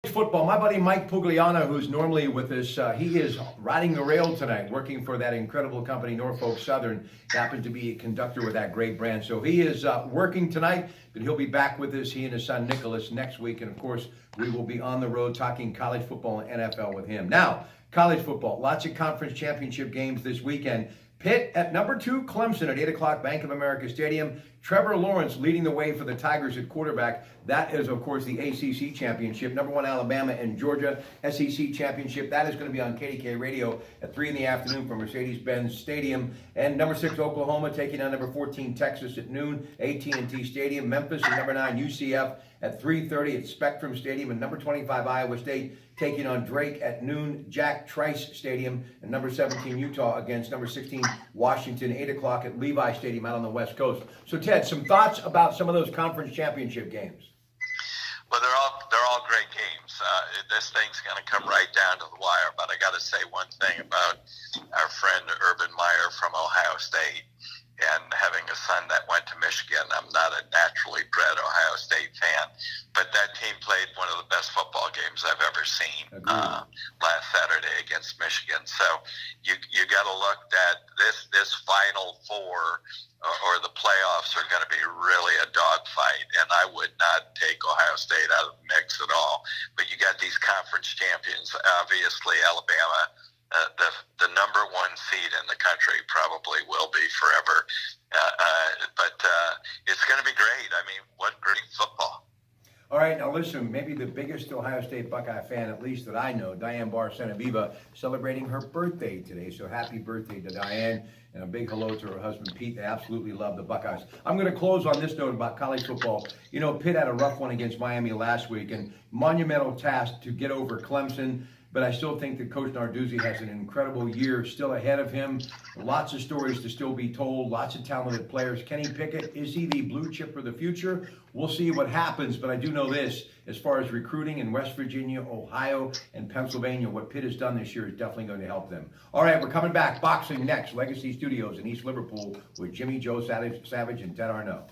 Football. My buddy Mike Pugliano, who's normally with us, he is riding the rail tonight, working for that incredible company, Norfolk Southern. Happens to be a conductor with that great brand. So he is working tonight, but he'll be back with us, he and his son Nicholas, next week. And of course, we will be on the road talking college football and NFL with him. Now, college football, lots of conference championship games this weekend. Pitt at number 2, Clemson at 8 o'clock, Bank of America Stadium. Trevor Lawrence leading the way for the Tigers at quarterback. That is, of course, the ACC championship. Number 1, Alabama and Georgia, SEC championship. That is going to be on KDK Radio at 3 in the afternoon from Mercedes-Benz Stadium. And number 6, Oklahoma taking on number 14, Texas at noon, AT&T Stadium. Memphis and number 9, UCF at 3:30 at Spectrum Stadium. And number 25, Iowa State taking on Drake at noon, Jack Trice Stadium. And number 17, Utah against number 16, Washington, 8 o'clock at Levi Stadium out on the West Coast. So, Ted, some thoughts about some of those conference championship games? Well, they're all great games. This thing's going to come right down to the wire. But I got to say one thing about our friend Urban Meyer from Ohio State. And having a son that went to Michigan, I'm not a naturally bred Ohio State fan, but that team played one of the best football games I've ever seen last Saturday against Michigan. So you got to look at this Final Four or the playoffs are going to be really a dogfight, and I would not take Ohio State out of the mix at all. But you got these conference champions, obviously Alabama. The number 1 seed in the country probably will be forever. But it's going to be great. I mean, what great football. All right, now listen, maybe the biggest Ohio State Buckeye fan, at least that I know, Diane Barr Senaviva, celebrating her birthday today. So happy birthday to Diane, and a big hello to her husband, Pete. They absolutely love the Buckeyes. I'm going to close on this note about college football. You know, Pitt had a rough one against Miami last week, and monumental task to get over Clemson. But I still think that Coach Narduzzi has an incredible year still ahead of him. Lots of stories to still be told, lots of talented players. Kenny Pickett, is he the blue chip for the future? We'll see what happens, but I do know this, as far as recruiting in West Virginia, Ohio, and Pennsylvania, what Pitt has done this year is definitely going to help them. All right, we're coming back. Boxing next. Legacy Studios in East Liverpool with Jimmy Joe Savage and Ted Arneault.